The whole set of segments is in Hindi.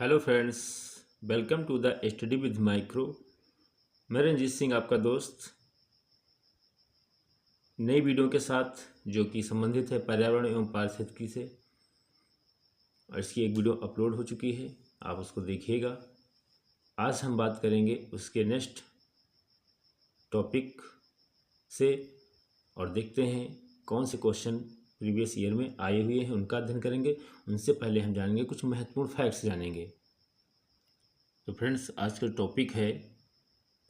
Hello friends, welcome to the study with micro. मैं रंजीत सिंह, आपका दोस्त, नई वीडियो के साथ जो कि संबंधित है पर्यावरण एवं पारिस्थितिकी से। और इसकी एक वीडियो अपलोड हो चुकी है, आप उसको देखिएगा। आज हम बात करेंगे उसके नेक्स्ट टॉपिक से और देखते हैं कौन से क्वेश्चन प्रीवियस ईयर में आए हुए हैं, उनका अध्ययन करेंगे। उनसे पहले हम जानेंगे कुछ महत्वपूर्ण फैक्ट्स जानेंगे। तो फ्रेंड्स, आज का टॉपिक है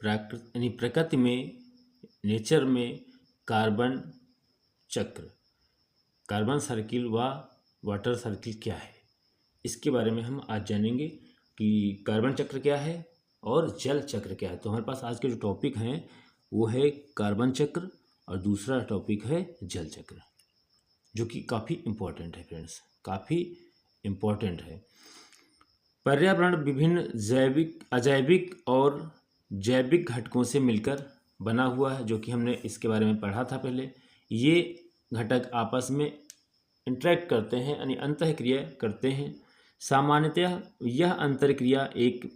प्रकृति में, नेचर में कार्बन चक्र, कार्बन सर्किल व वाटर सर्किल क्या है, इसके बारे में हम आज जानेंगे कि कार्बन चक्र क्या है और जल चक्र क्या है। तो हमारे पास आज के जो टॉपिक हैं वो है कार्बन चक्र और दूसरा टॉपिक है जल चक्र, जो कि काफ़ी इम्पोर्टेंट है फ्रेंड्स, काफ़ी इम्पोर्टेंट है। पर्यावरण विभिन्न जैविक, अजैविक और जैविक घटकों से मिलकर बना हुआ है, जो कि हमने इसके बारे में पढ़ा था पहले। ये घटक आपस में इंटरेक्ट करते हैं, यानी अंतःक्रिया करते हैं। सामान्यतः यह अंतरक्रिया एक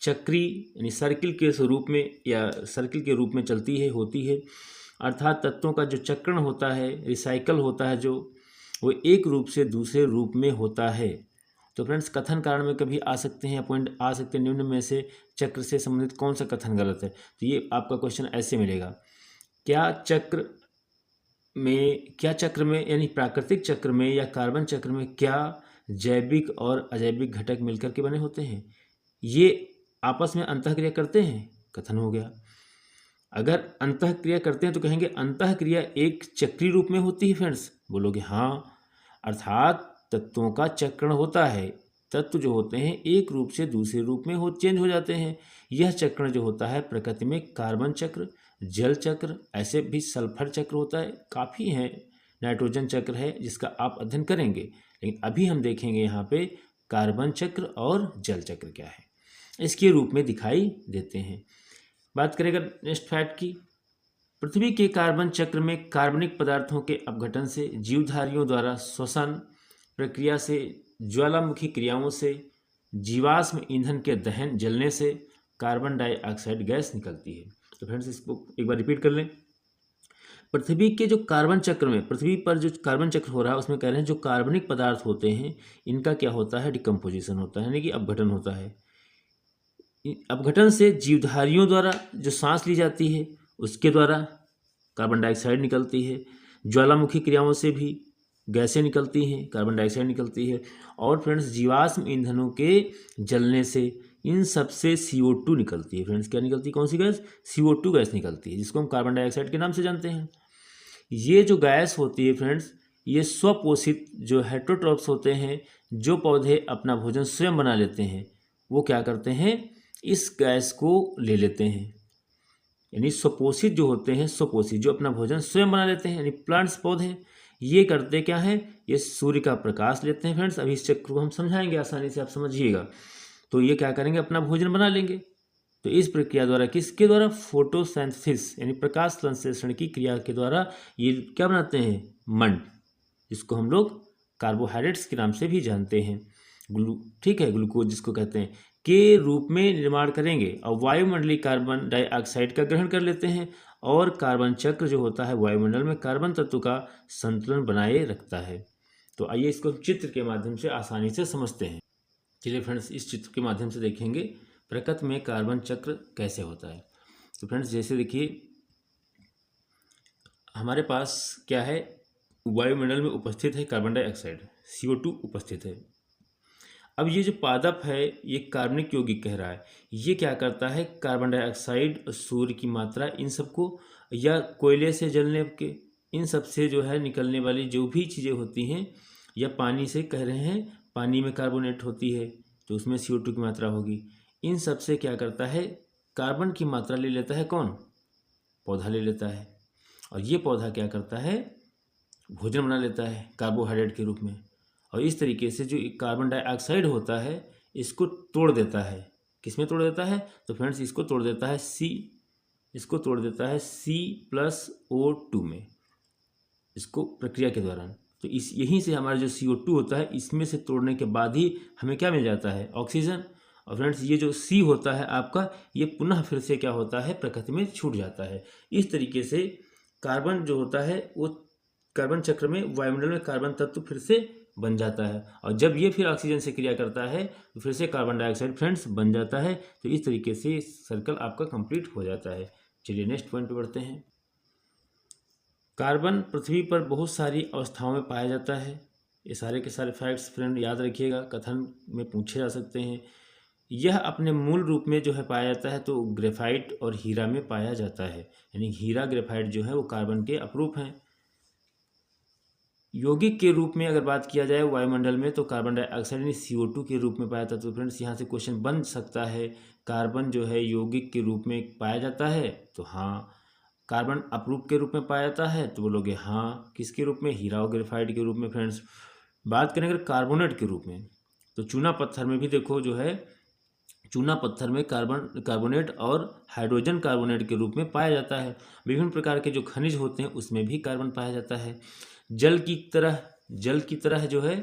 चक्री यानी सर्किल के स्वरूप में या सर्किल के रूप में चलती है, होती है। अर्थात तत्वों का जो चक्रण होता है, रिसाइकल होता है, जो वो एक रूप से दूसरे रूप में होता है। तो फ्रेंड्स, कथन कारण में कभी आ सकते हैं या पॉइंट आ सकते हैं, निम्न में से चक्र से संबंधित कौन सा कथन गलत है। तो ये आपका क्वेश्चन ऐसे मिलेगा, क्या चक्र में यानी प्राकृतिक चक्र में या कार्बन चक्र में क्या जैविक और अजैविक घटक मिलकर के बने होते हैं, ये आपस में अंतःक्रिया करते हैं, कथन हो गया। अगर अंतःक्रिया करते हैं तो कहेंगे अंतःक्रिया एक चक्री रूप में होती है फ्रेंड्स, बोलोगे हाँ। अर्थात तत्वों का चक्रण होता है, तत्व जो होते हैं एक रूप से दूसरे रूप में चेंज हो जाते हैं। यह चक्रण जो होता है प्रकृति में कार्बन चक्र, जल चक्र, ऐसे भी सल्फर चक्र होता है, काफ़ी है। नाइट्रोजन चक्र है जिसका आप अध्ययन करेंगे, लेकिन अभी हम देखेंगे यहाँ पे कार्बन चक्र और जल चक्र क्या है, इसके रूप में दिखाई देते हैं। बात करेंगे नेक्स्ट फैक्ट की, पृथ्वी के कार्बन चक्र में कार्बनिक पदार्थों के अपघटन से, जीवधारियों द्वारा श्वसन प्रक्रिया से, ज्वालामुखी क्रियाओं से, जीवाश्म ईंधन के दहन जलने से कार्बन डाइऑक्साइड गैस निकलती है। तो फ्रेंड्स, इसको एक बार रिपीट कर लें। पृथ्वी के जो कार्बन चक्र में, पृथ्वी पर जो कार्बन चक्र हो रहा है उसमें कह रहे हैं जो कार्बनिक पदार्थ होते हैं इनका क्या होता है, डिकम्पोजिशन होता है, यानी कि अपघटन होता है। अपघटन से जीवधारियों द्वारा जो सांस ली जाती है उसके द्वारा कार्बन डाइऑक्साइड निकलती है। ज्वालामुखी क्रियाओं से भी गैसें निकलती हैं, कार्बन डाइऑक्साइड निकलती है। और फ्रेंड्स, जीवाश्म ईंधनों के जलने से इन सब से CO2 निकलती है। फ्रेंड्स, क्या निकलती है, कौन सी गैस, CO2 गैस निकलती है, जिसको हम कार्बन डाइऑक्साइड के नाम से जानते हैं। ये जो गैस होती है फ्रेंड्स, ये स्वपोषित जो हेटेरोट्रॉप्स होते हैं, जो पौधे अपना भोजन स्वयं बना लेते हैं, वो क्या करते हैं, इस गैस को ले लेते हैं। यानी स्वपोषित जो होते हैं, स्वपोषित जो अपना भोजन स्वयं बना लेते हैं, यानी प्लांट्स, पौधे, ये करते क्या है, ये सूर्य का प्रकाश लेते हैं। फ्रेंड्स, अभी इस चक्र को हम समझाएंगे, आसानी से आप समझिएगा। तो ये क्या करेंगे, अपना भोजन बना लेंगे। तो इस प्रक्रिया द्वारा, किसके द्वारा, फोटोसिंथेसिस यानी प्रकाश संश्लेषण की क्रिया के द्वारा ये क्या बनाते हैं, मंड, जिसको हम लोग कार्बोहाइड्रेट्स के नाम से भी जानते हैं, ठीक है, ग्लूकोज जिसको कहते हैं, के रूप में निर्माण करेंगे और वायुमंडलीय कार्बन डाइऑक्साइड का ग्रहण कर लेते हैं। और कार्बन चक्र जो होता है वायुमंडल में कार्बन तत्व का संतुलन बनाए रखता है। तो आइए इसको चित्र के माध्यम से आसानी से समझते हैं। चलिए फ्रेंड्स, इस चित्र के माध्यम से देखेंगे प्रकृति में कार्बन चक्र कैसे होता है। तो फ्रेंड्स, जैसे देखिए हमारे पास क्या है, वायुमंडल में उपस्थित है कार्बन डाइऑक्साइड, CO2 उपस्थित है। अब ये जो पादप है ये कार्बनिक यौगिक कह रहा है, ये क्या करता है, कार्बन डाइऑक्साइड, सूर्य की मात्रा, इन सबको, या कोयले से जलने के, इन सब से जो है निकलने वाली जो भी चीज़ें होती हैं, या पानी से कह रहे हैं, पानी में कार्बोनेट होती है तो उसमें CO2 की मात्रा होगी। इन सब से क्या करता है, कार्बन की मात्रा ले लेता है, कौन, पौधा ले लेता है। और ये पौधा क्या करता है, भोजन बना लेता है कार्बोहाइड्रेट के रूप में। और इस तरीके से जो कार्बन डाइऑक्साइड होता है इसको तोड़ देता है, किसमें तोड़ देता है, तो फ्रेंड्स इसको तोड़ देता है C+O2 में, इसको प्रक्रिया के दौरान। तो इस यहीं से हमारा जो CO2 होता है, इसमें से तोड़ने के बाद ही हमें क्या मिल जाता है, ऑक्सीजन। और फ्रेंड्स ये जो C होता है आपका, ये पुनः फिर से क्या होता है, प्रकृति में छूट जाता है। इस तरीके से कार्बन जो होता है वो कार्बन चक्र में वायुमंडल में कार्बन तत्व फिर से बन जाता है, और जब ये फिर ऑक्सीजन से क्रिया करता है तो फिर से कार्बन डाइऑक्साइड फ्रेंड्स बन जाता है। तो इस तरीके से सर्कल आपका कंप्लीट हो जाता है। चलिए नेक्स्ट पॉइंट पे बढ़ते हैं। कार्बन पृथ्वी पर बहुत सारी अवस्थाओं में पाया जाता है। ये सारे के सारे फैक्ट्स फ्रेंड याद रखिएगा, कथन में पूछे जा सकते हैं। यह अपने मूल रूप में जो है पाया जाता है तो ग्रेफाइट और हीरा में पाया जाता है, यानी हीरा ग्रेफाइट जो है वो कार्बन के अपरूप हैं। यौगिक के रूप में अगर बात किया जाए वायुमंडल में तो कार्बन डाइऑक्साइड यानी CO2 के रूप में पाया जाता है। तो फ्रेंड्स यहाँ से क्वेश्चन बन सकता है, कार्बन जो है यौगिक के रूप में पाया जाता है, तो हाँ। कार्बन अपरूप के रूप में पाया जाता है, तो बोलोगे हाँ। किसके रूप में, हीरा और ग्रेफाइट के रूप में। फ्रेंड्स बात करें अगर कार्बोनेट के रूप में, तो चूना पत्थर में भी देखो जो है, चूना पत्थर में कार्बोनेट और हाइड्रोजन कार्बोनेट के रूप में पाया जाता है। विभिन्न प्रकार के जो खनिज होते हैं उसमें भी कार्बन पाया जाता है। जल की तरह जो है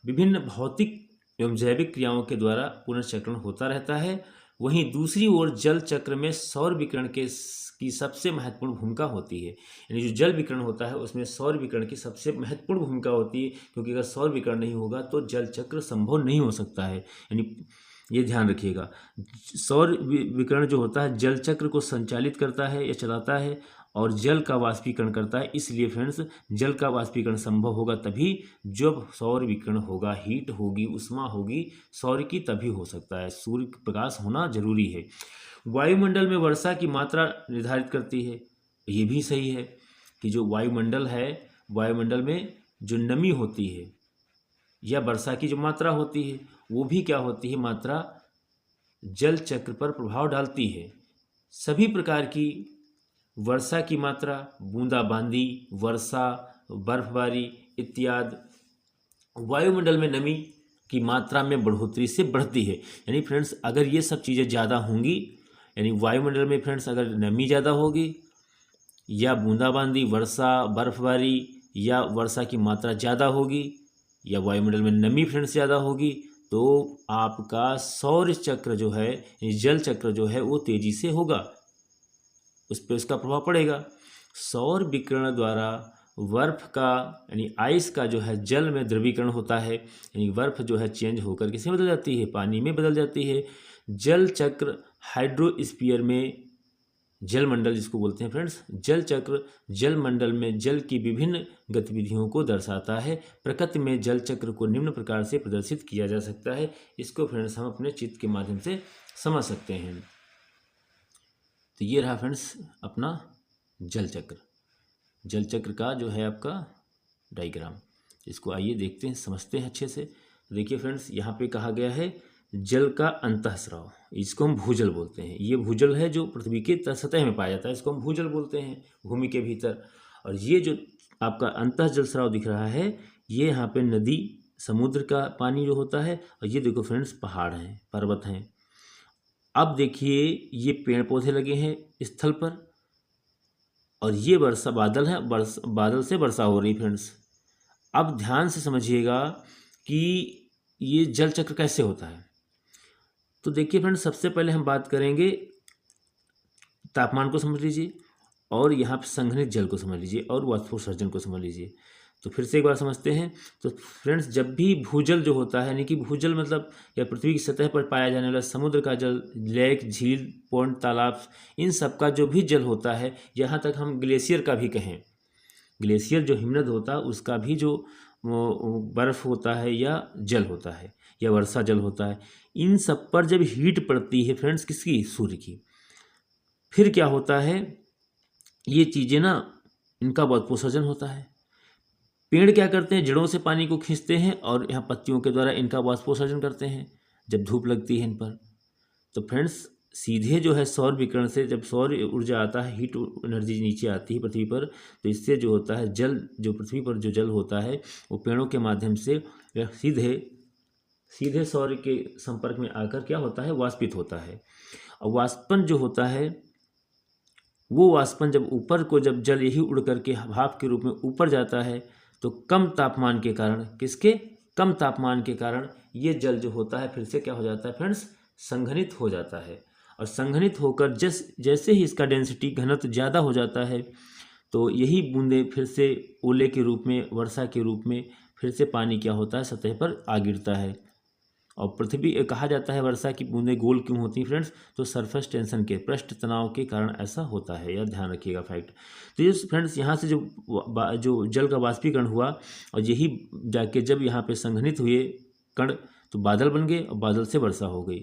विभिन्न भौतिक एवं जैविक क्रियाओं के द्वारा पुनर्चक्रण होता रहता है। वहीं दूसरी ओर जल चक्र में सौर विकिरण की सबसे महत्वपूर्ण भूमिका होती है। यानी जो जल विकिरण होता है उसमें सौर विकिरण की सबसे महत्वपूर्ण भूमिका होती है, क्योंकि अगर सौर विकिरण नहीं होगा तो जल चक्र संभव नहीं हो सकता है। यानी ये ध्यान रखिएगा, सौर विकिरण जो होता है जल चक्र को संचालित करता है या चलाता है और जल का वाष्पीकरण करता है। इसलिए फ्रेंड्स जल का वाष्पीकरण संभव होगा तभी जब सौर विकिरण होगा, हीट होगी, उष्मा होगी सौर की, तभी हो सकता है। सूर्य प्रकाश होना जरूरी है। वायुमंडल में वर्षा की मात्रा निर्धारित करती है। ये भी सही है कि जो वायुमंडल है, वायुमंडल में जो नमी होती है या वर्षा की जो मात्रा होती है वो भी क्या होती है, मात्रा जल चक्र पर प्रभाव डालती है। सभी प्रकार की वर्षा की मात्रा, बूंदाबांदी, वर्षा, बर्फबारी इत्यादि वायुमंडल में नमी की मात्रा में बढ़ोतरी से बढ़ती है। यानी फ्रेंड्स अगर ये सब चीज़ें ज़्यादा होंगी, यानी वायुमंडल में फ्रेंड्स अगर नमी ज़्यादा होगी या बूंदाबांदी, वर्षा, बर्फबारी या वर्षा की मात्रा ज़्यादा होगी या वायुमंडल में नमी फ्रेंड्स ज़्यादा होगी, तो आपका सौर चक्र जो है, जल चक्र जो है वो तेज़ी से होगा, उस पर उसका प्रभाव पड़ेगा। सौर विकिरण द्वारा बर्फ का यानी आइस का जो है जल में द्रवीकरण होता है, यानी बर्फ जो है चेंज होकर किसमें बदल जाती है, पानी में बदल जाती है। जल चक्र हाइड्रोस्फीयर में, जल मंडल जिसको बोलते हैं फ्रेंड्स, जल चक्र जल मंडल में जल की विभिन्न गतिविधियों को दर्शाता है। प्रकृति में जल चक्र को निम्न प्रकार से प्रदर्शित किया जा सकता है। इसको फ्रेंड्स हम अपने चित्र के माध्यम से समझ सकते हैं। तो ये रहा फ्रेंड्स अपना जल चक्र, जल चक्र का जो है आपका डायग्राम। इसको आइए देखते हैं, समझते हैं अच्छे से। देखिए फ्रेंड्स यहाँ पे कहा गया है जल का अंतःस्राव, इसको हम भूजल बोलते हैं। ये भूजल है जो पृथ्वी के सतह में पाया जाता है, इसको हम भूजल बोलते हैं, भूमि के भीतर। और ये जो आपका अंतः जल स्राव दिख रहा है, ये यहाँ पे नदी, समुद्र का पानी जो होता है, और ये देखो फ्रेंड्स पहाड़ हैं, पर्वत हैं। अब देखिए ये पेड़ पौधे लगे हैं स्थल पर, और ये वर्षा बादल है, बादल से वर्षा हो रही फ्रेंड्स। अब ध्यान से समझिएगा कि ये जल चक्र कैसे होता है। तो देखिए फ्रेंड्स सबसे पहले हम बात करेंगे तापमान को समझ लीजिए, और यहाँ पर संघनित जल को समझ लीजिए, और वाष्पोत्सर्जन को समझ लीजिए। तो फिर से एक बार समझते हैं। तो फ्रेंड्स जब भी भूजल जो होता है, यानी कि भूजल मतलब या पृथ्वी की सतह पर पाया जाने वाला समुद्र का जल, लेक, झील, पौंड, तालाब, इन सब का जो भी जल होता है, यहाँ तक हम ग्लेशियर का भी कहें, ग्लेशियर जो हिमनद होता है उसका भी जो बर्फ़ होता है या जल होता है या वर्षा जल होता है, इन सब पर जब हीट पड़ती है फ्रेंड्स किसकी, सूर्य की, फिर क्या होता है, ये चीज़ें ना, इनका वाष्पोत्सर्जन होता है। पेड़ क्या करते हैं, जड़ों से पानी को खींचते हैं और यहाँ पत्तियों के द्वारा इनका वाष्पोत्सर्जन करते हैं जब धूप लगती है इन पर। तो फ्रेंड्स सीधे जो है सौर विकिरण से जब सौर ऊर्जा आता है, हीट एनर्जी नीचे आती है पृथ्वी पर, तो इससे जो होता है जल, जो पृथ्वी पर जो जल होता है वो पेड़ों के माध्यम से सीधे सौर के संपर्क में आकर क्या होता है, वाष्पित होता है। और वाष्पन जो होता है, वो वाष्पन जब ऊपर को, जब जल यही उड़ करके भाप के रूप में ऊपर जाता है, तो कम तापमान के कारण, किसके, कम तापमान के कारण ये जल जो होता है फिर से क्या हो जाता है फ्रेंड्स, संघनित हो जाता है। और संघनित होकर जैसे ही इसका डेंसिटी घनत्व ज़्यादा हो जाता है तो यही बूंदें फिर से ओले के रूप में, वर्षा के रूप में फिर से पानी क्या होता है, सतह पर आ गिरता है। और पृथ्वी, कहा जाता है वर्षा की बूंदें गोल क्यों होती हैं फ्रेंड्स, तो सरफेस टेंशन के, पृष्ठ तनाव के कारण ऐसा होता है, यह ध्यान रखिएगा फैक्ट। तो ये फ्रेंड्स यहाँ से जो जल का वाष्पीकरण हुआ और यही जाके जब यहाँ पे संघनित हुए कण तो बादल बन गए और बादल से वर्षा हो गई।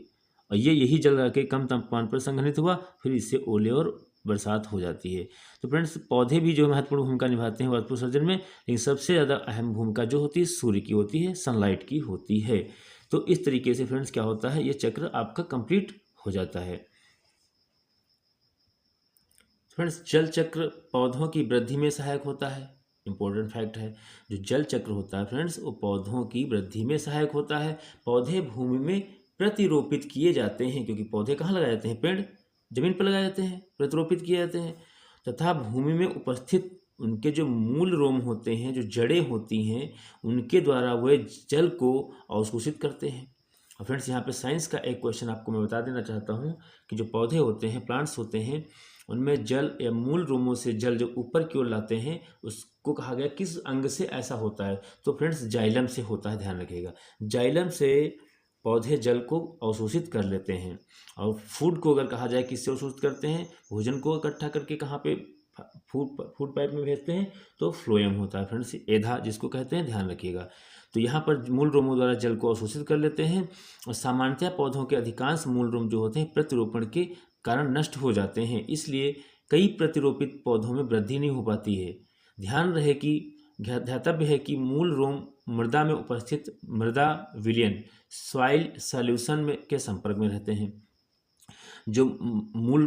और यही जल जाके कम तापमान पर संघनित हुआ, फिर इससे ओले और बरसात हो जाती है। तो फ्रेंड्स पौधे भी जो महत्वपूर्ण भूमिका निभाते हैं वाष्पोत्सर्जन में, लेकिन सबसे ज़्यादा अहम भूमिका जो होती है सूर्य की होती है, सनलाइट की होती है। तो इस तरीके से फ्रेंड्स क्या होता है, ये चक्र आपका कंप्लीट हो जाता है। फ्रेंड्स जल चक्र पौधों की वृद्धि में सहायक होता है, इंपॉर्टेंट फैक्ट है। जो जल चक्र होता है फ्रेंड्स वो पौधों की वृद्धि में सहायक होता है। पौधे भूमि में प्रतिरोपित किए जाते हैं, क्योंकि पौधे कहाँ लगाए जाते हैं, पेड़ जमीन पर लगाए जाते हैं, प्रतिरोपित किए जाते हैं। तथा भूमि में उपस्थित उनके जो मूल रोम होते हैं, जो जड़ें होती हैं, उनके द्वारा वह जल को अवशोषित करते हैं। और फ्रेंड्स यहाँ पे साइंस का एक क्वेश्चन आपको मैं बता देना चाहता हूँ कि जो पौधे होते हैं, प्लांट्स होते हैं, उनमें जल या मूल रोमों से जल जो ऊपर की ओर लाते हैं उसको कहा गया किस अंग से ऐसा होता है, तो फ्रेंड्स जाइलम से होता है, ध्यान रखिएगा। जाइलम से पौधे जल को अवशोषित कर लेते हैं। और फूड को अगर कहा जाए किससे अवशोषित करते हैं, भोजन को इकट्ठा करके कहाँ पे, फूड पाइप में भेजते हैं, तो फ्लोएम होता है फ्रेंड्स, एधा जिसको कहते हैं, ध्यान रखिएगा। तो यहाँ पर मूल रोमों द्वारा जल को अवशोषित कर लेते हैं। और सामान्यतः पौधों के अधिकांश मूल रोम जो होते हैं प्रतिरोपण के कारण नष्ट हो जाते हैं, इसलिए कई प्रतिरोपित पौधों में वृद्धि नहीं हो पाती है। ध्यान रहे कि ध्यातव्य है कि मूल रोम मृदा में उपस्थित मृदा विलयन सॉइल सॉल्यूशन में के संपर्क में रहते हैं। जो मूल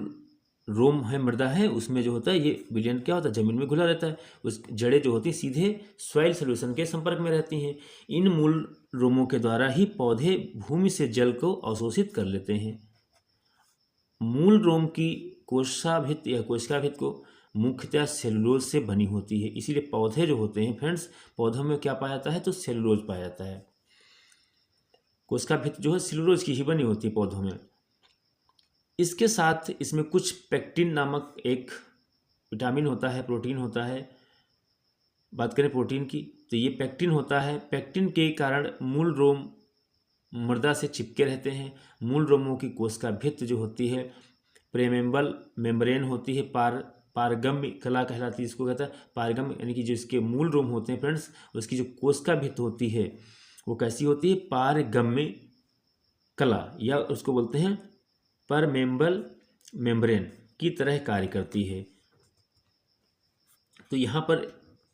रोम है, मृदा है, उसमें जो होता है ये विलयन क्या होता है, जमीन में घुला रहता है। उस जड़ें जो होती हैं सीधे सॉइल सॉल्यूशन के संपर्क में रहती हैं। इन मूल रोमों के द्वारा ही पौधे भूमि से जल को अवशोषित कर लेते हैं। मूल रोम की कोशाभित्त या कोशिकाभित्त को मुख्यतः सेलुलोज से बनी होती है, इसीलिए पौधे जो होते हैं फ्रेंड्स, पौधों में क्या पाया जाता है, तो सेलुलोज पाया जाता है। कोशिकाभित्त जो है सेलुलोज की ही बनी होती है पौधों में। इसके साथ इसमें कुछ पेक्टिन नामक एक विटामिन होता है, प्रोटीन होता है। बात करें प्रोटीन की तो ये पेक्टिन होता है। पेक्टिन के कारण मूल रोम मृदा से चिपके रहते हैं। मूल रोमों की कोशिकाभित्त जो होती है प्रेमेम्बल मेम्ब्रेन होती है, पारगम्य कला कहलाती है, इसको कहता है पारगम्य, यानी कि जो इसके मूल रोम होते हैं फ्रेंड्स, उसकी जो कोशिकाभित्त होती है वो कैसी होती है, पारगम्य कला, या उसको बोलते हैं परमेम्बल मेम्ब्रेन की तरह कार्य करती है। तो यहाँ पर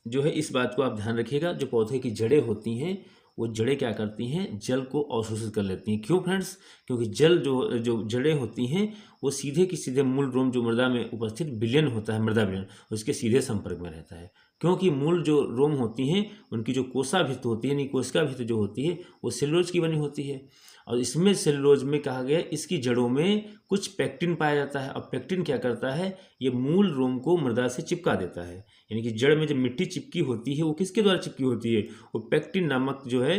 जो है इस बात को आप ध्यान रखिएगा, जो पौधे की जड़ें होती हैं वो जड़ें क्या करती हैं, जल को अवशोषित कर लेती हैं। क्यों फ्रेंड्स, क्योंकि जल जो जड़ें होती हैं वो सीधे की सीधे मूल रोम जो मृदा में उपस्थित विलयन होता है, मृदा विलयन, उसके सीधे संपर्क में रहता है। क्योंकि मूल जो रोम होती हैं उनकी जो कोशाभित्त होती है, यानी कोशिकाभित्त जो होती है वो सेलुलोज की बनी होती है। और इसमें सेलुलोज में कहा गया इसकी जड़ों में कुछ पेक्टिन पाया जाता है। और पेक्टिन क्या करता है, ये मूल रोम को मृदा से चिपका देता है। यानी कि जड़ में जब मिट्टी चिपकी होती है वो किसके द्वारा चिपकी होती है, वो पेक्टिन नामक जो है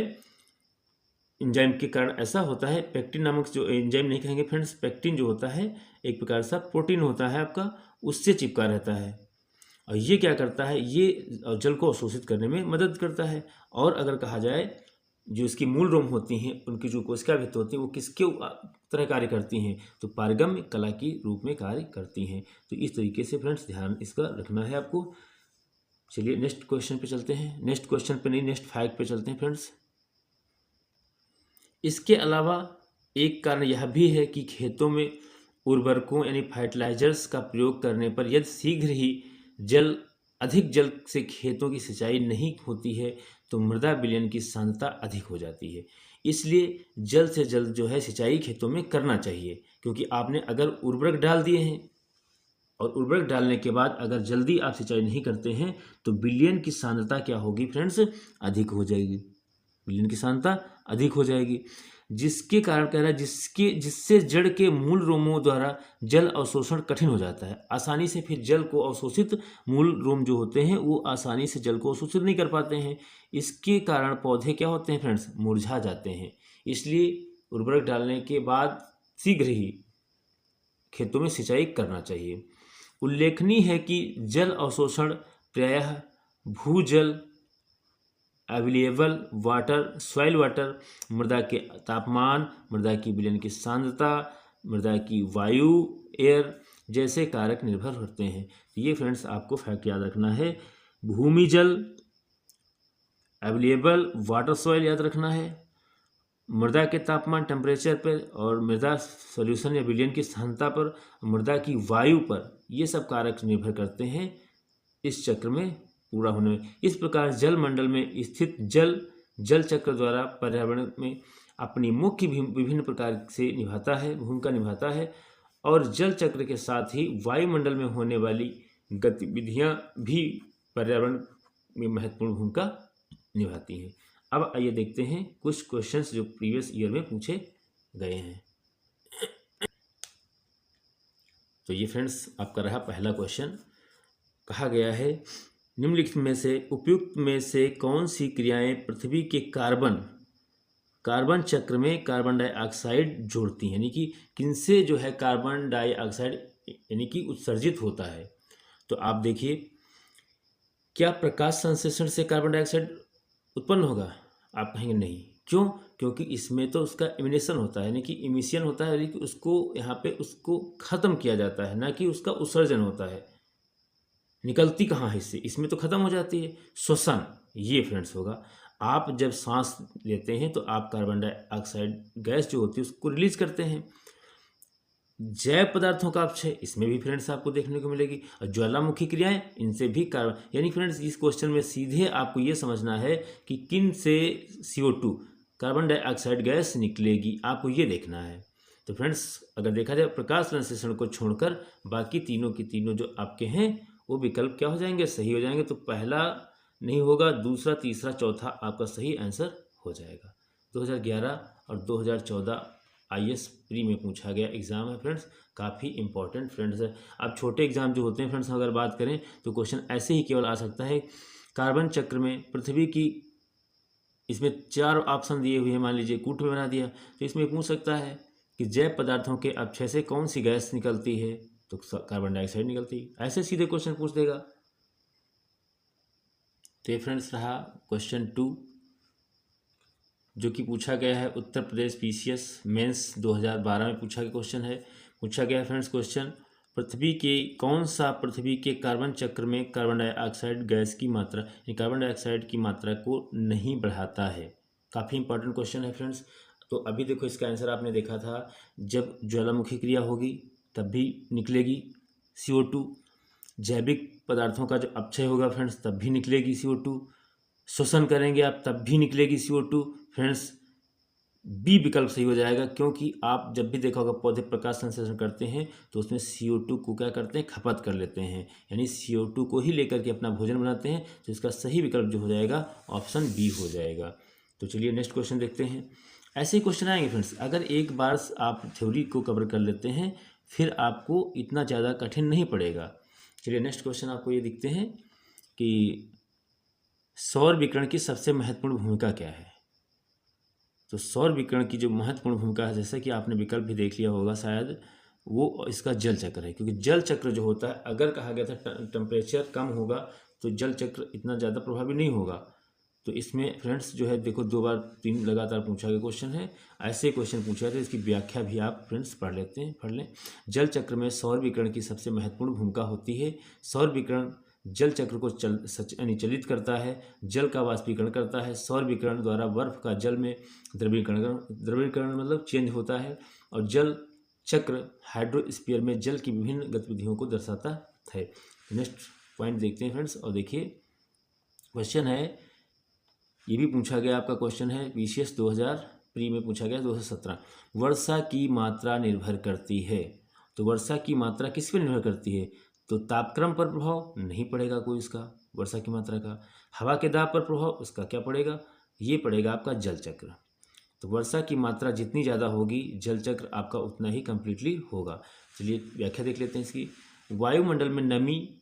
एंजाइम के कारण ऐसा होता है। पेक्टिन नामक जो एंजाइम नहीं कहेंगे फ्रेंड्स, पेक्टिन जो होता है एक प्रकार सा प्रोटीन होता है आपका, उससे चिपका रहता है। और ये क्या करता है, ये जल को अवशोषित करने में मदद करता है। और अगर कहा जाए जो इसकी मूल रोम होती हैं उनकी जो कोशिकाभित्त होती हैं वो किसके तरह कार्य करती हैं, तो पारगम्य कला की रूप में कार्य करती हैं। तो इस तरीके से फ्रेंड्स ध्यान इसका रखना है आपको। चलिए नेक्स्ट क्वेश्चन पे चलते हैं। नेक्स्ट क्वेश्चन पे नहीं, नेक्स्ट फैक्ट पे चलते हैं फ्रेंड्स। इसके अलावा एक कारण यह भी है कि खेतों में उर्वरकों यानी फर्टिलाइजर्स का प्रयोग करने पर यदि शीघ्र ही अधिक जल से खेतों की सिंचाई नहीं होती है तो मृदा विलयन की सांद्रता अधिक हो जाती है। इसलिए जल्द से जल्द जो है सिंचाई खेतों में करना चाहिए, क्योंकि आपने अगर उर्वरक डाल दिए हैं और उर्वरक डालने के बाद अगर जल्दी आप सिंचाई नहीं करते हैं तो विलयन की सांद्रता क्या होगी फ्रेंड्स, अधिक हो जाएगी। विलयन की सांद्रता अधिक हो जाएगी। जिसके कारण कह रहा है जिससे जड़ के मूल रोमों द्वारा जल अवशोषण कठिन हो जाता है। आसानी से फिर जल को अवशोषित मूल रोम जो होते हैं वो आसानी से जल को अवशोषित नहीं कर पाते हैं। इसके कारण पौधे क्या होते हैं फ्रेंड्स, मुरझा जाते हैं। इसलिए उर्वरक डालने के बाद शीघ्र ही खेतों में सिंचाई करना चाहिए। उल्लेखनीय है कि जल अवशोषण प्रायः भूजल, अवेलेबल वाटर, सॉइल वाटर, मृदा के तापमान, मृदा की विलयन की सांद्रता, मृदा की वायु, एयर जैसे कारक निर्भर होते हैं। ये फ्रेंड्स आपको फैक्ट याद रखना है। भूमि जल, अवेलेबल वाटर, सॉइल याद रखना है, मृदा के तापमान टेम्परेचर पर, और मृदा सॉल्यूशन या विलयन की सांद्रता पर, मृदा की वायु पर, ये सब कारक निर्भर करते हैं इस चक्र में पूरा होने में। इस प्रकार जल मंडल में स्थित जल चक्र द्वारा पर्यावरण में अपनी मुख्य विभिन्न प्रकार से भूमिका निभाता है और जल चक्र के साथ ही वायुमंडल में होने वाली गतिविधियां भी पर्यावरण में महत्वपूर्ण भूमिका निभाती हैं। अब आइए देखते हैं कुछ क्वेश्चंस जो प्रीवियस ईयर में पूछे गए हैं। तो ये फ्रेंड्स आपका रहा पहला क्वेश्चन। कहा गया है निम्नलिखित में से उपयुक्त में से कौन सी क्रियाएं पृथ्वी के कार्बन चक्र में कार्बन डाइऑक्साइड जोड़ती हैं, यानी कि किनसे जो है कार्बन डाइऑक्साइड यानी कि उत्सर्जित होता है। तो आप देखिए, क्या प्रकाश संश्लेषण से कार्बन डाइऑक्साइड उत्पन्न होगा? आप कहेंगे नहीं। क्यों? क्योंकि इसमें तो उसका इमिनेशन होता है, यानी कि इमिशन होता है, यानी कि उसको यहाँ पे उसको खत्म किया जाता है, ना कि उसका उत्सर्जन होता है। निकलती कहाँ है इससे? इसमें तो खत्म हो जाती है। श्वसन, ये फ्रेंड्स होगा। आप जब सांस लेते हैं तो आप कार्बन डाइऑक्साइड गैस जो होती है उसको रिलीज करते हैं। जैव पदार्थों का अपक्षय, इसमें भी फ्रेंड्स आपको देखने को मिलेगी। और ज्वालामुखी क्रियाएं, इनसे भी कार्बन, यानी फ्रेंड्स इस क्वेश्चन में सीधे आपको ये समझना है कि किन से CO2 कार्बन डाइऑक्साइड गैस निकलेगी, आपको ये देखना है। तो फ्रेंड्स अगर देखा जाए प्रकाश संश्लेषण को छोड़कर बाकी तीनों की तीनों जो आपके हैं वो विकल्प क्या हो जाएंगे? सही हो जाएंगे। तो पहला नहीं होगा, दूसरा, तीसरा, चौथा आपका सही आंसर हो जाएगा। 2011 और 2014 IAS प्री में पूछा गया एग्ज़ाम है फ्रेंड्स, काफ़ी इंपॉर्टेंट फ्रेंड्स है। अब छोटे एग्जाम जो होते हैं फ्रेंड्स अगर बात करें तो क्वेश्चन ऐसे ही केवल आ सकता है, कार्बन चक्र में पृथ्वी की, इसमें 4 ऑप्शन दिए हुए हैं, मान लीजिए कूट में बना दिया, तो इसमें पूछ सकता है कि जैव पदार्थों के अपक्षय से कौन सी गैस निकलती है? तो कार्बन डाइऑक्साइड निकलती है। ऐसे सीधे क्वेश्चन पूछ देगा। तो ये फ्रेंड्स रहा क्वेश्चन 2 जो कि पूछा गया है उत्तर प्रदेश PCS मेंस 2012 में पूछा गया क्वेश्चन है। पूछा गया है फ्रेंड्स क्वेश्चन, कौन सा पृथ्वी के कार्बन चक्र में कार्बन डाइऑक्साइड गैस की मात्रा, कार्बन डाइऑक्साइड की मात्रा को नहीं बढ़ाता है? काफ़ी इंपॉर्टेंट क्वेश्चन है फ्रेंड्स। तो अभी देखो इसका आंसर आपने देखा था, जब ज्वालामुखी क्रिया होगी तब भी निकलेगी CO2, जैविक पदार्थों का जो अपक्षय होगा फ्रेंड्स तब भी निकलेगी CO2, श्वसन करेंगे आप तब भी निकलेगी CO2। फ्रेंड्स बी विकल्प सही हो जाएगा, क्योंकि आप जब भी देखा होगा पौधे प्रकाश संश्लेषण करते हैं तो उसमें CO2 को क्या करते हैं? खपत कर लेते हैं, यानी CO2 को ही लेकर के अपना भोजन बनाते हैं। तो इसका सही विकल्प जो हो जाएगा ऑप्शन बी हो जाएगा। तो चलिए नेक्स्ट क्वेश्चन देखते हैं। ऐसे ही क्वेश्चन आएंगे फ्रेंड्स, अगर एक बार आप थ्योरी को कवर कर लेते हैं फिर आपको इतना ज़्यादा कठिन नहीं पड़ेगा। चलिए नेक्स्ट क्वेश्चन आपको ये दिखते हैं कि सौर विकिरण की सबसे महत्वपूर्ण भूमिका क्या है? तो सौर विकिरण की जो महत्वपूर्ण भूमिका है, जैसा कि आपने विकल्प भी देख लिया होगा शायद, वो इसका जल चक्र है। क्योंकि जल चक्र जो होता है, अगर कहा गया था टेम्परेचर कम होगा तो जल चक्र इतना ज़्यादा प्रभावी नहीं होगा। तो इसमें फ्रेंड्स जो है देखो 2 बार 3 लगातार पूछा गया क्वेश्चन है। ऐसे क्वेश्चन पूछा था, इसकी व्याख्या भी आप फ्रेंड्स पढ़ लें। जल चक्र में सौर विकिरण की सबसे महत्वपूर्ण भूमिका होती है। सौर विकिरण जल चक्र को चलित करता है, जल का वाष्पीकरण करता है। सौर विकिरण द्वारा बर्फ का जल में द्रवीकरण मतलब चेंज होता है। और जल चक्र हाइड्रोस्फीयर में जल की विभिन्न गतिविधियों को दर्शाता है। नेक्स्ट पॉइंट देखते हैं फ्रेंड्स, और देखिए क्वेश्चन है, ये भी पूछा गया आपका क्वेश्चन है PCS 2000 प्री में पूछा गया 2017। वर्षा की मात्रा निर्भर करती है। तो वर्षा की मात्रा किस पर निर्भर करती है? तो तापक्रम पर प्रभाव नहीं पड़ेगा कोई इसका, वर्षा की मात्रा का। हवा के दाब पर प्रभाव उसका क्या पड़ेगा? ये पड़ेगा आपका जल चक्र। तो वर्षा की मात्रा जितनी ज़्यादा होगी जल चक्र आपका उतना ही कम्प्लीटली होगा। चलिए व्याख्या देख लेते हैं इसकी। वायुमंडल में नमी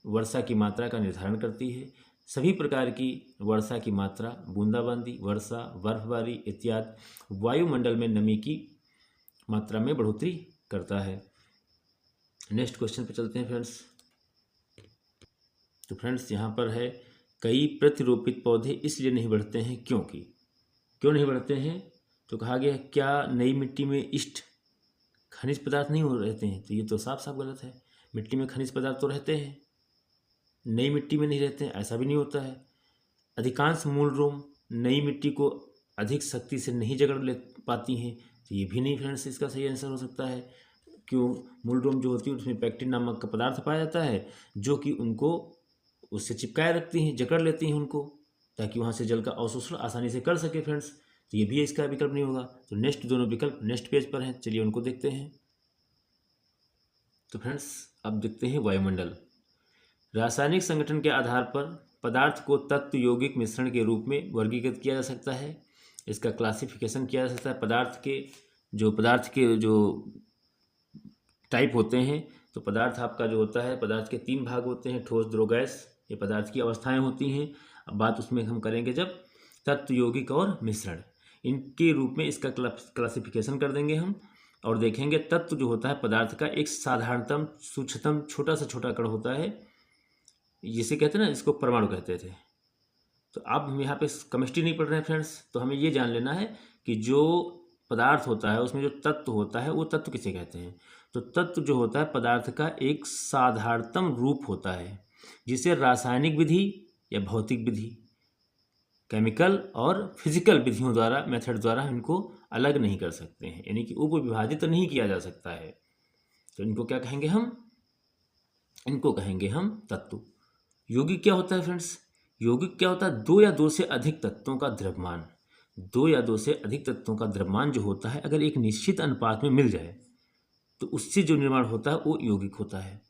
वर्षा की मात्रा का निर्धारण करती है। सभी प्रकार की वर्षा की मात्रा, बूंदाबांदी, वर्षा, बर्फबारी इत्यादि वायुमंडल में नमी की मात्रा में बढ़ोतरी करता है। नेक्स्ट क्वेश्चन पे चलते हैं फ्रेंड्स। तो फ्रेंड्स यहाँ पर है, कई प्रतिरोपित पौधे इसलिए नहीं बढ़ते हैं क्योंकि, क्यों नहीं बढ़ते हैं? तो कहा गया क्या नई मिट्टी में इष्ट खनिज पदार्थ नहीं हो रहते हैं? तो ये तो साफ साफ गलत है। मिट्टी में खनिज पदार्थ तो रहते हैं, नई मिट्टी में नहीं रहते हैं, ऐसा भी नहीं होता है। अधिकांश मूल रोम नई मिट्टी को अधिक शक्ति से नहीं जकड़ ले पाती हैं, तो ये भी नहीं फ्रेंड्स इसका सही आंसर हो सकता है। क्यों? मूल रोम जो होती है उसमें पैक्टिन नामक का पदार्थ पाया जाता है जो कि उनको उससे चिपकाए रखती हैं, जकड़ लेती हैं उनको, ताकि वहाँ से जल का अवशोषण आसानी से कर सके फ्रेंड्स। तो ये भी इसका विकल्प नहीं होगा। तो नेक्स्ट दोनों विकल्प नेक्स्ट पेज पर हैं, चलिए उनको देखते हैं। तो फ्रेंड्स अब देखते हैं वायुमंडल। रासायनिक संगठन के आधार पर पदार्थ को तत्व यौगिक मिश्रण के रूप में वर्गीकृत किया जा सकता है। इसका क्लासिफिकेशन किया जा सकता है। पदार्थ के जो टाइप होते हैं, तो पदार्थ आपका जो होता है, पदार्थ के 3 भाग होते हैं, ठोस, द्रव, गैस। ये पदार्थ की अवस्थाएं होती हैं। अब बात उसमें हम करेंगे जब तत्व, यौगिक और मिश्रण, इनके रूप में इसका क्लासिफिकेशन कर देंगे हम, और देखेंगे तत्व जो होता है पदार्थ का एक साधारणतम सूक्ष्मतम छोटा सा छोटा कण होता है, जिसे कहते हैं ना, इसको परमाणु कहते थे। तो अब हम यहाँ पे केमिस्ट्री नहीं पढ़ रहे हैं फ्रेंड्स, तो हमें ये जान लेना है कि जो पदार्थ होता है उसमें जो तत्व होता है वो तत्व किसे कहते हैं। तो तत्व जो होता है पदार्थ का एक साधारणतम रूप होता है, जिसे रासायनिक विधि या भौतिक विधि, केमिकल और फिजिकल विधियों द्वारा, मेथड द्वारा इनको अलग नहीं कर सकते हैं, यानी कि उपविभाजित तो नहीं किया जा सकता है। तो इनको क्या कहेंगे हम? इनको कहेंगे हम तत्व। यौगिक क्या होता है फ्रेंड्स? यौगिक क्या होता है? 2 या 2 से अधिक तत्वों का द्रव्यमान। 2 या 2 से अधिक तत्वों का द्रव्यमान जो होता है, अगर एक निश्चित अनुपात में मिल जाए तो उससे जो निर्माण होता है वो यौगिक होता है।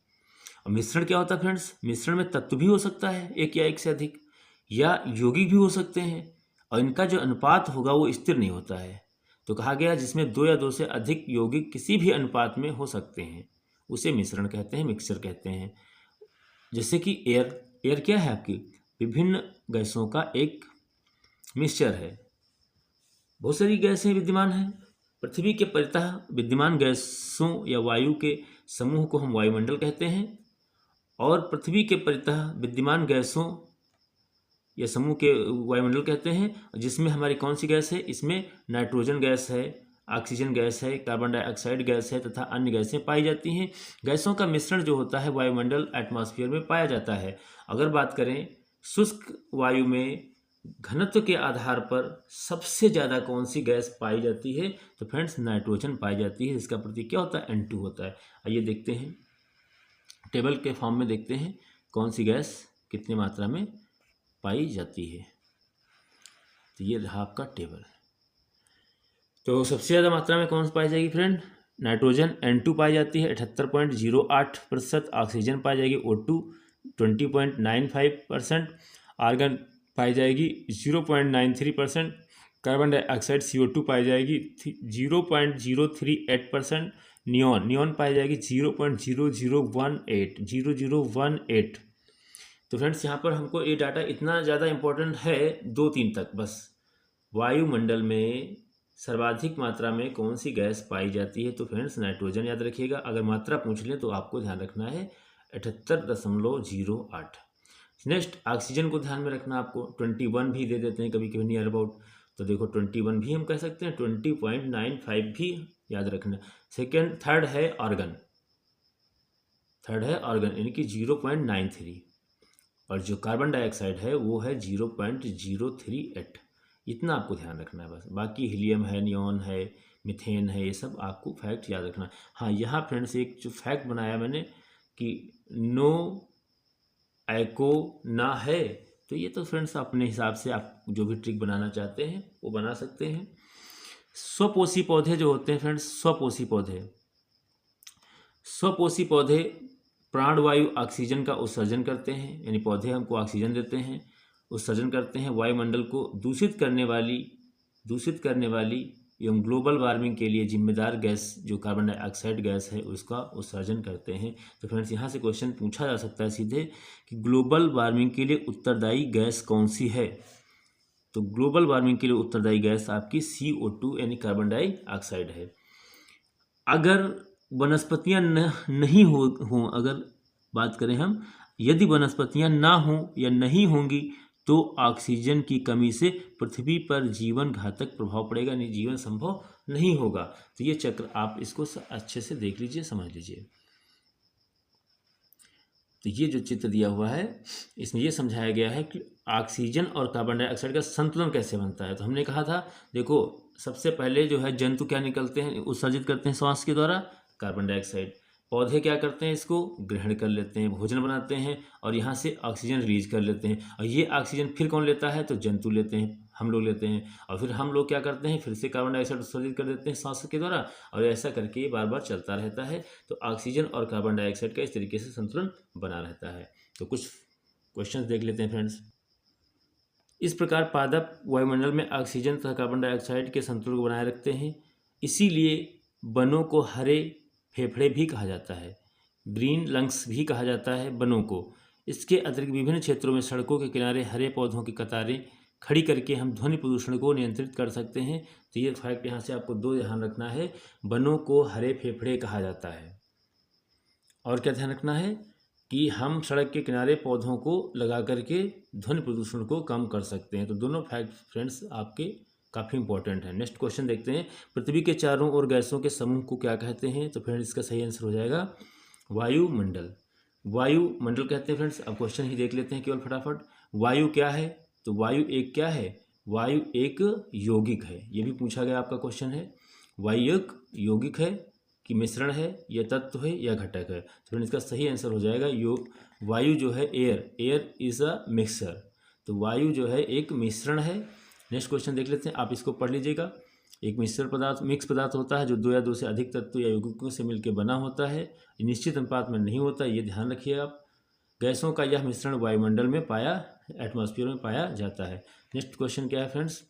और मिश्रण क्या होता है फ्रेंड्स? मिश्रण में तत्व भी हो सकता है, एक या एक से अधिक, या यौगिक भी हो सकते हैं, और इनका जो अनुपात होगा वो स्थिर नहीं होता है। तो कहा गया जिसमें 2 या 2 से अधिक यौगिक किसी भी अनुपात में हो सकते हैं उसे मिश्रण कहते हैं, मिक्सचर कहते हैं। जैसे कि एयर क्या है आपकी? विभिन्न गैसों का एक मिक्सचर है। बहुत सारी गैसें विद्यमान हैं। पृथ्वी के परितः विद्यमान गैसों या वायु के समूह को हम वायुमंडल कहते हैं, और पृथ्वी के परितः विद्यमान गैसों या समूह के वायुमंडल कहते हैं, जिसमें हमारी कौन सी गैस है? इसमें नाइट्रोजन गैस है, ऑक्सीजन गैस है, कार्बन डाइऑक्साइड गैस है तथा अन्य गैसें पाई जाती हैं। गैसों का मिश्रण जो होता है वायुमंडल, एटमॉस्फेयर में पाया जाता है। अगर बात करें शुष्क वायु में घनत्व के आधार पर सबसे ज़्यादा कौन सी गैस पाई जाती है? तो फ्रेंड्स नाइट्रोजन पाई जाती है, जिसका प्रतीक क्या होता है? N2 होता है। आइए देखते हैं, टेबल के फॉर्म में देखते हैं कौन सी गैस कितनी मात्रा में पाई जाती है। तो ये रहा आपका टेबल। तो सबसे ज़्यादा मात्रा में कौन सी पाई जाएगी फ्रेंड? नाइट्रोजन N2 पाई जाती है 78.08%, ऑक्सीजन पाई जाएगी O2 20.95%, आर्गन पाई जाएगी 0.93%, कार्बन डाइऑक्साइड CO2 पाई जाएगी 0.038%, नियॉन पाई जाएगी 0.0018। तो फ्रेंड्स यहाँ पर हमको ये डाटा इतना ज़्यादा इम्पोर्टेंट है, 2-3 तक बस। वायुमंडल में सर्वाधिक मात्रा में कौन सी गैस पाई जाती है? तो फ्रेंड्स नाइट्रोजन याद रखिएगा। अगर मात्रा पूछ लें तो आपको ध्यान रखना है 78.08। नेक्स्ट ऑक्सीजन को ध्यान में रखना आपको, 21 भी दे देते हैं कभी कभी नियर अबाउट, तो देखो 21 भी हम कह सकते हैं, 20.95 भी याद रखना। थर्ड है ऑर्गन, यानी कि 0.93, और जो कार्बन डाइऑक्साइड है वो है 0.038। इतना आपको ध्यान रखना है बस। बाकी हीलियम है, नियॉन है, मीथेन है, ये सब आपको फैक्ट याद रखना है। हाँ, यहाँ फ्रेंड्स एक जो फैक्ट बनाया मैंने कि नो एको ना है, तो ये तो फ्रेंड्स अपने हिसाब से आप जो भी ट्रिक बनाना चाहते हैं वो बना सकते हैं। स्वपोषी पौधे जो होते हैं फ्रेंड्स, स्वपोषी पौधे प्राणवायु ऑक्सीजन का उत्सर्जन करते हैं, यानी पौधे हमको ऑक्सीजन देते हैं, उत्सर्जन करते हैं। वायुमंडल को दूषित करने वाली दूषित करने वाली एवं ग्लोबल वार्मिंग के लिए जिम्मेदार गैस जो कार्बन डाइऑक्साइड गैस है उसका उत्सर्जन करते हैं। तो फ्रेंड्स यहाँ से क्वेश्चन पूछा जा सकता है सीधे कि ग्लोबल वार्मिंग के लिए उत्तरदायी गैस कौन सी है। तो ग्लोबल वार्मिंग के लिए उत्तरदायी गैस आपकी CO2 यानी कार्बन डाइऑक्साइड है। अगर वनस्पतियाँ नहीं हो अगर बात करें हम, यदि वनस्पतियाँ ना हों या नहीं होंगी तो ऑक्सीजन की कमी से पृथ्वी पर जीवन घातक प्रभाव पड़ेगा, यानी जीवन संभव नहीं होगा। तो ये चक्र आप इसको अच्छे से देख लीजिए, समझ लीजिए। तो ये जो चित्र दिया हुआ है इसमें ये समझाया गया है कि ऑक्सीजन और कार्बन डाइऑक्साइड का संतुलन कैसे बनता है। तो हमने कहा था देखो, सबसे पहले जो है जंतु क्या निकलते हैं, उत्सर्जित करते हैं श्वास के द्वारा कार्बन डाइऑक्साइड। पौधे क्या करते हैं, इसको ग्रहण कर लेते हैं, भोजन बनाते हैं और यहाँ से ऑक्सीजन रिलीज कर लेते हैं। और ये ऑक्सीजन फिर कौन लेता है, तो जंतु लेते हैं, हम लोग लेते हैं। और फिर हम लोग क्या करते हैं, फिर से कार्बन डाइऑक्साइड उत्सर्जित कर देते हैं सांस के द्वारा, और ऐसा करके ये बार बार चलता रहता है। तो ऑक्सीजन और कार्बन डाइऑक्साइड का इस तरीके से संतुलन बना रहता है। तो कुछ क्वेश्चन देख लेते हैं फ्रेंड्स। इस प्रकार पादप वायुमंडल में ऑक्सीजन तथा कार्बन डाइऑक्साइड के संतुलन को बनाए रखते हैं। इसीलिए वनों को हरे फेफड़े भी कहा जाता है, ग्रीन लंग्स भी कहा जाता है वनों को। इसके अतिरिक्त विभिन्न क्षेत्रों में सड़कों के किनारे हरे पौधों की कतारें खड़ी करके हम ध्वनि प्रदूषण को नियंत्रित कर सकते हैं। तो ये फैक्ट यहाँ से आपको दो ध्यान रखना है, वनों को हरे फेफड़े कहा जाता है। और क्या ध्यान रखना है कि हम सड़क के किनारे पौधों को लगा करके ध्वनि प्रदूषण को कम कर सकते हैं। तो दोनों फैक्ट फ्रेंड्स आपके काफ़ी इंपॉर्टेंट है। नेक्स्ट क्वेश्चन देखते हैं, पृथ्वी के चारों ओर गैसों के समूह को क्या कहते हैं। तो फ्रेंड्स इसका सही आंसर हो जाएगा वायुमंडल। वायुमंडल कहते हैं फ्रेंड्स। अब क्वेश्चन ही देख लेते हैं केवल फटाफट। वायु क्या है, तो वायु एक क्या है, वायु एक यौगिक है। ये भी पूछा गया आपका क्वेश्चन है, वायु एक यौगिक है कि मिश्रण है, या तत्व है या घटक है। तो फ्रेंड्स इसका सही आंसर हो जाएगा वायु जो है एयर इज अ मिक्सचर। तो वायु जो है एक मिश्रण है। नेक्स्ट क्वेश्चन देख लेते हैं, आप इसको पढ़ लीजिएगा। एक मिश्रण पदार्थ, मिक्स पदार्थ होता है जो दो या दो से अधिक तत्व या यौगिकों से मिलकर बना होता है। निश्चित अनुपात में नहीं होता, ये ध्यान रखिए आप। गैसों का यह मिश्रण वायुमंडल में एटमॉस्फेयर में पाया जाता है। नेक्स्ट क्वेश्चन क्या है फ्रेंड्स,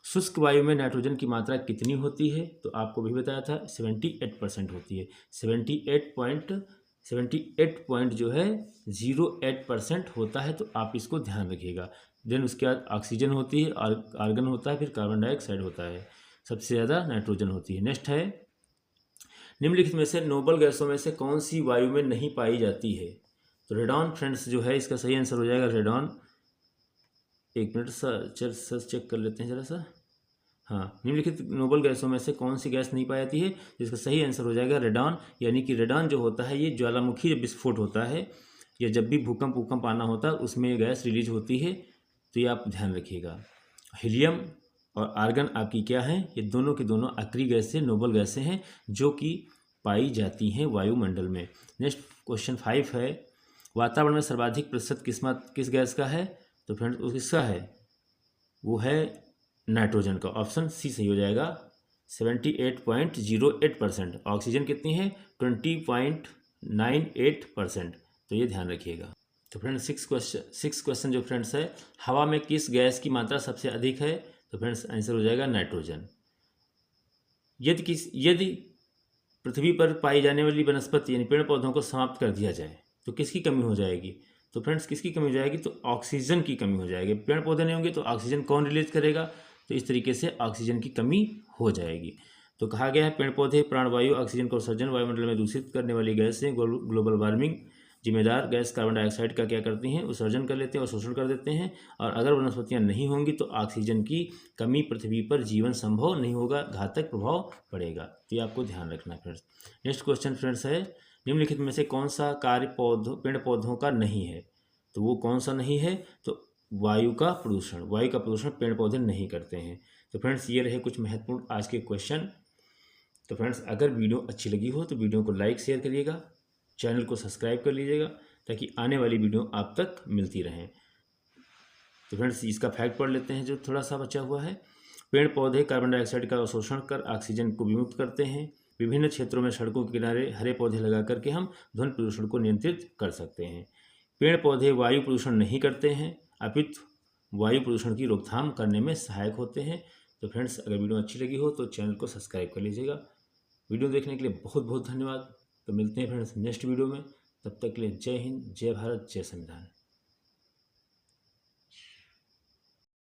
शुष्क वायु में नाइट्रोजन की मात्रा कितनी होती है। तो आपको भी बताया था 78% होती है। 78 जो है 08% होता है। तो आप इसको ध्यान रखिएगा। देन उसके बाद ऑक्सीजन होती है, आर्गन होता है, फिर कार्बन डाइऑक्साइड होता है, सबसे ज़्यादा नाइट्रोजन होती है। नेक्स्ट है, निम्नलिखित में से नोबल गैसों में से कौन सी वायु में नहीं पाई जाती है। तो रेडॉन फ्रेंड्स जो है इसका सही आंसर हो जाएगा रेडॉन। एक मिनट सर चेक कर लेते हैं जरा सा। हाँ, निम्नलिखित नोबल गैसों में से कौन सी गैस नहीं पाई जाती है, जिसका सही आंसर हो जाएगा रेडॉन। यानी कि रेडॉन जो होता है ये ज्वालामुखी जब विस्फोट होता है या जब भी भूकंप आना होता है उसमें ये गैस रिलीज होती है। तो ये आप ध्यान रखिएगा। हीलियम और आर्गन आपकी क्या है, ये दोनों की दोनों अक्रिय गैसें, नोबल गैसें हैं जो कि पाई जाती हैं वायुमंडल में। नेक्स्ट क्वेश्चन 5 है, वातावरण में सर्वाधिक प्रतिशत किस गैस का है। तो फ्रेंड्स वो किसका है, वो है नाइट्रोजन का। ऑप्शन सी सही हो जाएगा, 78.08%। ऑक्सीजन कितनी है, 20.98%। तो ये ध्यान रखिएगा। तो फ्रेंड्स सिक्स क्वेश्चन जो फ्रेंड्स है, हवा में किस गैस की मात्रा सबसे अधिक है। तो फ्रेंड्स आंसर हो जाएगा नाइट्रोजन। यदि पृथ्वी पर पाई जाने वाली वनस्पति यानी पेड़ पौधों को समाप्त कर दिया जाए तो किसकी कमी हो जाएगी। तो फ्रेंड्स किसकी कमी हो जाएगी, तो ऑक्सीजन की कमी हो जाएगी। पेड़ पौधे नहीं होंगे तो ऑक्सीजन कौन रिलीज करेगा, तो इस तरीके से ऑक्सीजन की कमी हो जाएगी। तो कहा गया है पेड़ पौधे प्राणवायु ऑक्सीजन का उत्सर्जन वायुमंडल में दूषित करने वाली गैसें ग्लोबल वार्मिंग जिम्मेदार गैस कार्बन डाइऑक्साइड का क्या करती हैं, उत्सर्जन कर लेते हैं और शोषण कर देते हैं। और अगर वनस्पतियां नहीं होंगी तो ऑक्सीजन की कमी पृथ्वी पर जीवन संभव नहीं होगा, घातक प्रभाव पड़ेगा। तो ये आपको ध्यान रखना है फ्रेंड्स। नेक्स्ट क्वेश्चन फ्रेंड्स है, निम्नलिखित में से कौन सा कार्य पेड़ पौधों का नहीं है। तो वो कौन सा नहीं है, तो वायु का प्रदूषण पेड़ पौधे नहीं करते हैं। तो फ्रेंड्स ये रहे कुछ महत्वपूर्ण आज के क्वेश्चन। तो फ्रेंड्स अगर वीडियो अच्छी लगी हो तो वीडियो को लाइक शेयर करिएगा, चैनल को सब्सक्राइब कर लीजिएगा ताकि आने वाली वीडियो आप तक मिलती रहें। तो फ्रेंड्स इसका फैक्ट पढ़ लेते हैं जो थोड़ा सा बचा हुआ है। पेड़ पौधे कार्बन डाइऑक्साइड का अवशोषण कर ऑक्सीजन को विमुक्त करते हैं। विभिन्न क्षेत्रों में सड़कों के किनारे हरे पौधे लगा करके हम ध्वनि प्रदूषण को नियंत्रित कर सकते हैं। पेड़ पौधे वायु प्रदूषण नहीं करते हैं, अपितु वायु प्रदूषण की रोकथाम करने में सहायक होते हैं। तो फ्रेंड्स, अगर वीडियो अच्छी लगी हो तो चैनल को सब्सक्राइब कर लीजिएगा। वीडियो देखने के लिए बहुत बहुत धन्यवाद। तो मिलते हैं फ्रेंड्स नेक्स्ट वीडियो में। तब तक के लिए जय हिंद, जय भारत, जय संविधान।